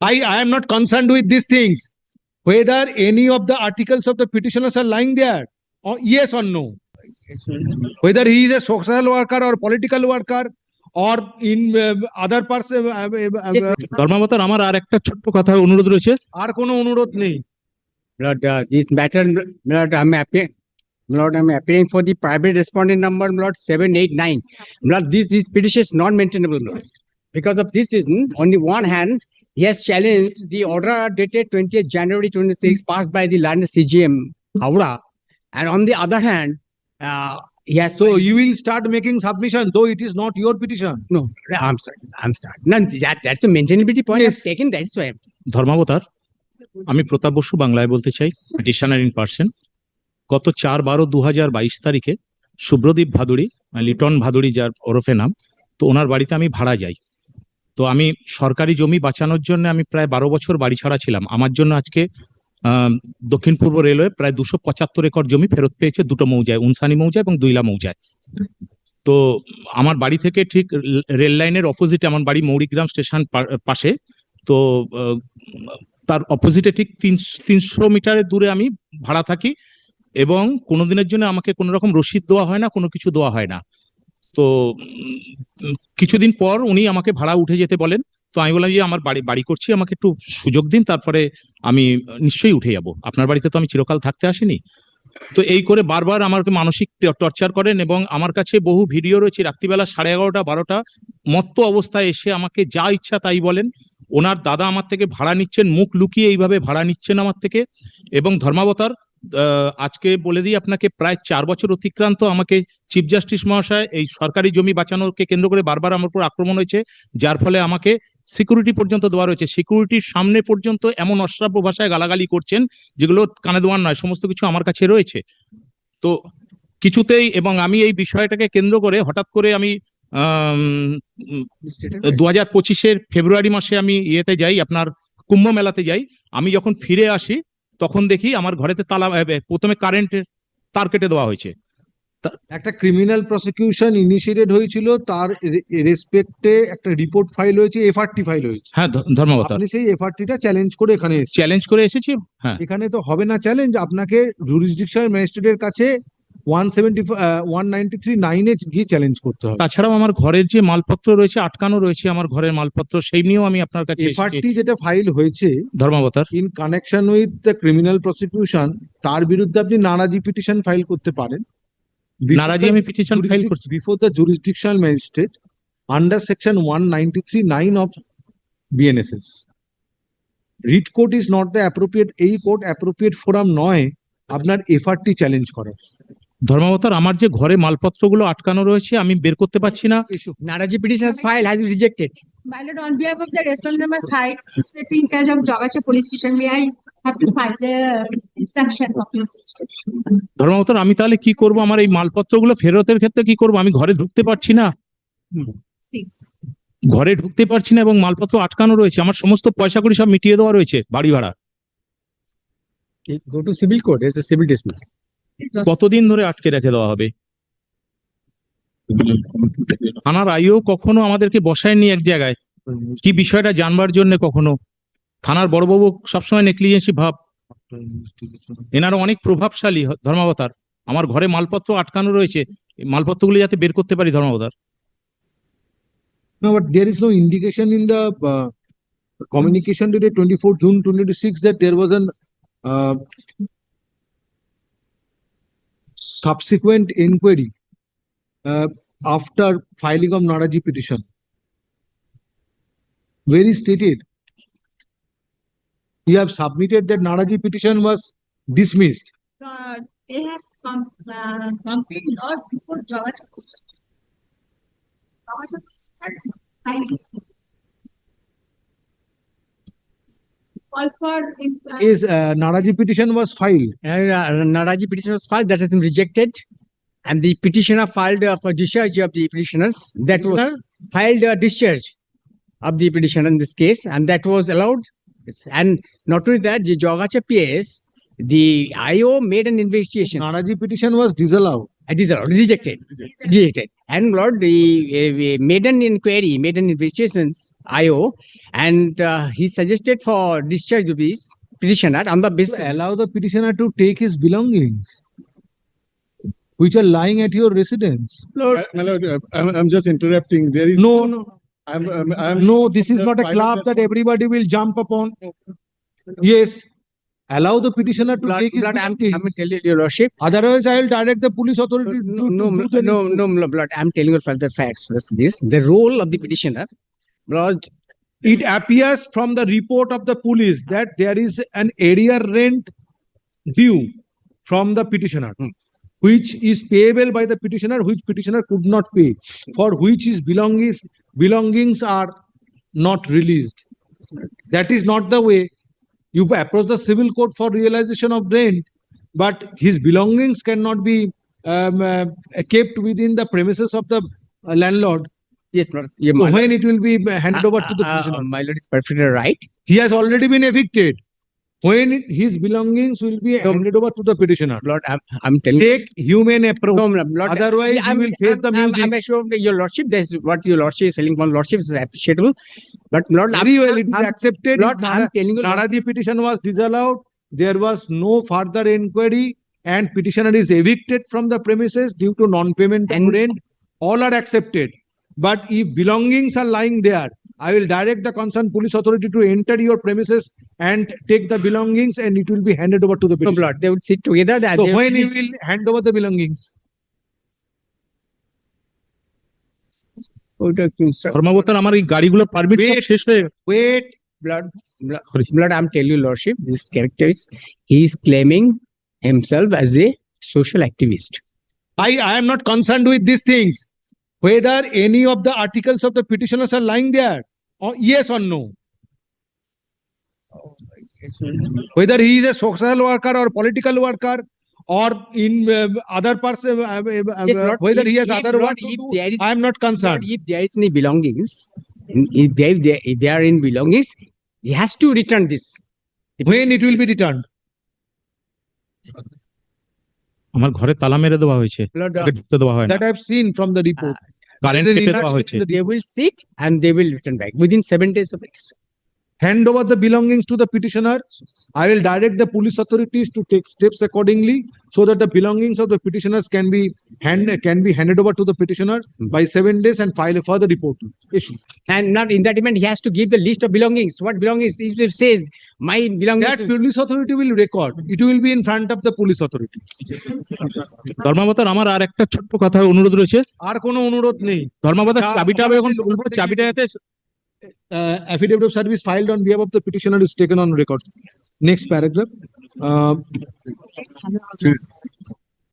I am not concerned with these things. Whether any of the articles of the petitioners are lying there, or yes or no. Whether he is a social worker or political worker or in other person. ধর্মাবতার আমার আর একটা ছোট্ট কথা অনুরোধ রয়েছে। আর কোনো অনুরোধ নেই। Lord, this matter, Lord, I'm appealing for the private respondent number, Lord, 789. Lord, this petition is not maintainable, Lord. Because of this reason, on the one hand, he has challenged the order dated 20th January 26 passed by the land CGM, Howrah. And on the other hand, he has. So you will start making submission, though it is not your petition. No, I'm sorry. No, that's a maintainability point I've taken, that's why. ধর্মাবতার, আমি প্রতাপ বসু বাংলায় বলতে চাই, petitioner in person. গত 4/12/2022 তারিখে শুভ্রদীপ ভাদুড়ি, লিটন ভাদুড়ি যার ওরফে নাম, তো ওনার বাড়িতে আমি ভাড়া যাই। তো আমি সরকারি জমি বাঁচানোর জন্য আমি প্রায় 12 বছর বাড়ি ছাড়া ছিলাম। আমার জন্য আজকে দক্ষিণ পূর্ব রেলওয়ে প্রায় 275 একর জমি ফেরত পেয়েছে দুটো মৌজায়, উনসানি মৌজা এবং দুইলা মৌজায়। তো আমার বাড়ি থেকে ঠিক রেল লাইনের অপোজিটে, আমার বাড়ি মৌরিগ্রাম স্টেশন পাশে, তো তার অপোজিটে ঠিক 300 মিটারের দূরে আমি ভাড়া থাকি এবং কোনোদিনের জন্য আমাকে কোনো রকম রসিদ দেওয়া হয় না, কোনো কিছু দেওয়া হয় না। তো কিছুদিন পর উনি আমাকে ভাড়া উঠে যেতে বলেন। তো আমি বললাম যে আমার বাড়ি করছি, আমাকে একটু সুযোগ দিন, তারপরে আমি নিশ্চয়ই উঠে যাব, আপনার বাড়িতে তো আমি চিরকাল থাকতে আসিনি। তো এই করে বারবার আমাকে মানসিক টর্চার করেন এবং আমার কাছে বহু ভিডিও রয়েছে। রাত্রিবেলা 11:30-12টা মত্ত অবস্থায় এসে আমাকে যা ইচ্ছা তাই বলেন। ওনার দাদা আমার থেকে ভাড়া নিচ্ছেন, মুখ লুকিয়ে এইভাবে ভাড়া নিচ্ছেন আমার থেকে। এবং ধর্মাবতার, আজকে বলে দিই আপনাকে, প্রায় 4 বছর অতিক্রান্ত আমাকে চিফ জাস্টিস মহাশয় এই সরকারি জমি বাঁচানোকে কেন্দ্র করে বারবার আমার উপর আক্রমণ হয়েছে, যার ফলে আমাকে সিকিউরিটি পর্যন্ত দেওয়া রয়েছে। সিকিউরিটির সামনে পর্যন্ত এমন অশ্রাব্য ভাষায় গালাগালি করছেন যেগুলো কানে দেওয়ার নয়, সমস্ত কিছু আমার কাছে রয়েছে। তো কিছুতেই, এবং আমি এই বিষয়টাকে কেন্দ্র করে হঠাৎ করে আমি 2025-এর ফেব্রুয়ারি মাসে আমি ইয়েতে যাই, আপনার কুম্ভ মেলাতে যাই। আমি যখন ফিরে আসি তখন দেখি আমার ঘরেতে তালা, প্রথমে কারেন্টের তার কেটে দেওয়া হয়েছে। একটা ক্রিমিনাল প্রসিকিউশন ইনিশিয়েটেড হয়েছিল, তার রেসপেক্টে একটা রিপোর্ট ফাইল হয়েছে, এফআরটি ফাইল হয়েছে। হ্যাঁ ধর্মাবতার, আপনি সেই এফআরটিটা চ্যালেঞ্জ করে এখানে এসেছি। হ্যাঁ, এখানে তো হবে না চ্যালেঞ্জ, আপনাকে জুরিসডিকশনাল ম্যাজিস্ট্রেটের কাছে 193(9) গিয়ে চ্যালেঞ্জ করতে হবে। তাছাড়াও আমার ঘরের যে মালপত্র রয়েছে, আটকানো রয়েছে আমার ঘরের মালপত্র, সেই নিয়েও আমি আপনার কাছে এফআরটি যেটা ফাইল হয়েছে ধর্মাবতার, in connection with the criminal prosecution, তার বিরুদ্ধে আপনি নারাজি পিটিশন ফাইল করতে পারেন। নারাজি আমি পিটিশন ফাইল করছি before the jurisdictional magistrate under section 193(9) of BNSS. Writ court is not the appropriate, এই কোর্ট অ্যাপ্রোপ্রিয়েট ফোরাম নয় আপনার এফআরটি চ্যালেঞ্জ করার। ধর্মাবতার, আমার যে ঘরে মালপত্রগুলো আটকানো রয়েছে আমি বের করতে পারছি না। Naraji petition's file has been rejected. My lord, on behalf of the respondent number 5, in charge of Jagacha Police Station, may I have to find the instruction of police station? ধর্মাবতার, আমি তাহলে কি করব? আমার এই মালপত্রগুলো ফেরতের ক্ষেত্রে কি করব? আমি ঘরে ঢুকতে পারছি না, ঘরে ঢুকতে পারছি না এবং মালপত্র আটকানো রয়েছে। আমার সমস্ত পয়সা কড়ি সব মিটিয়ে দেওয়া রয়েছে, বাড়ি ভাড়া। Go to civil court, there's a civil dismissal. কতদিন ধরে আটকে রেখে দেওয়া হবে? থানার আইও কখনো আমাদেরকে বসায়নি এক জায়গায় কি বিষয়টা জানবার জন্য, কখনো থানার বড়বাবু সবসময় নেগলিজেন্সি ভাব। এনারা অনেক প্রভাবশালী ধর্মাবতার। আমার ঘরে মালপত্র আটকানো রয়েছে, মালপত্রগুলো যাতে বের করতে পারি ধর্মাবতার। No, but there is no indication in the communication dated 24 June 2026 that there was an subsequent inquiry after filing of Naraji petition, where is stated you have submitted that Naraji petition was dismissed. They have complained or before Jagacha Police Station. Is Naraji petition was filed. Naraji petition was filed, that has been rejected. And the petitioner filed for discharge of the petitioners. That was filed a discharge of the petitioner in this case, and that was allowed. And not only that, the Jagacha PS, the IO made an investigation. Naraji petition was disallowed. Disallowed, rejected. And Lord, the maiden inquiry, maiden investigations, IO, and he suggested for discharge of this petitioner on the basis. Allow the petitioner to take his belongings, which are lying at your residence. Lord, My lord, I'm just interrupting. There is No, I'm no, this is not a club that everybody will jump upon. Yes, allow the petitioner to Lord, take his Lord, I'm belongings. telling you, Your Lordship. Otherwise, I will direct the police authority to No, do the no, Lord, I'm telling you further facts. First, this the role of the petitioner. Lord, It appears from the report of the police that there is an area rent due from the petitioner, which is payable by the petitioner, which petitioner could not pay, for which his belongings are not released. That is not the way you approach the civil court for realization of rent, but his belongings cannot be kept within the premises of the landlord. yes, Lord. Yeah, So my when it will be handed over to the lord, petitioner? my lord is perfectly right. He has already been evicted. When his belongings will be No. handed over to the petitioner? Lord, I'm telling you. Take human approach. No, Lord, Otherwise, yeah, you will face the music. I'm sure that Your Lordship, that's what Your Lordship is telling. My Lordship is appreciable, but Lord, Very well, it is I'm- accepted. Lord, His I'm telling you, Lord, Naradi petition was disallowed. There was no further inquiry, and petitioner is evicted from the premises due to non-payment of And- rent. All are accepted. But if belongings are lying there, I will direct the concerned police authority to enter your premises and take the belongings, and it will be handed over to the no, petitioner. Lord, they would sit together. That So they when you please- will hand over the belongings? Oh, the instru- ধর্মাবতার আমার এই গাড়িগুলো permit Wait. শেষ হয়ে Wait, blood, blood, Sorry. blood, I'm telling you, Lordship, this character is, he is claiming himself as a social activist. I am not concerned with these things. Whether any of the articles of the petitioners are lying there, or yes or no. Whether he is a social worker or political worker, or in other person, Yes, Lord, whether if- he has if, other Lord, work to if do, there is- I am not Lord, concerned. if there is any belongings, if they are in belongings, he has to return this. When it will be returned? আমার ঘরে তালা মেরে দেওয়া হয়েছে Lord, ওকে ঢুকতে দেওয়া হয় না That I have seen from the report. Current Then কেটে in দেওয়া that- হয়েছে they will sit and they will return back within 7 days of it. Hand over the belongings to the petitioner. I will direct the police authorities to take steps accordingly so that the belongings of the petitioners can be handed over to the petitioner by 7 days and file a further report issue. And not in that event, he has to give the list of belongings. What belongings? If it says my belongings, That police authority will record. It will be in front of the police authority. ধর্মাবতার আমার আর একটা ছোট্ট কথা অনুরোধ রয়েছে আর কোনো অনুরোধ নেই। ধর্মাবতার যা- চাবিটা আমি এখন বলবো চাবিটা যাতে Affidavit of service filed on behalf of the petitioner is taken on record. Next paragraph.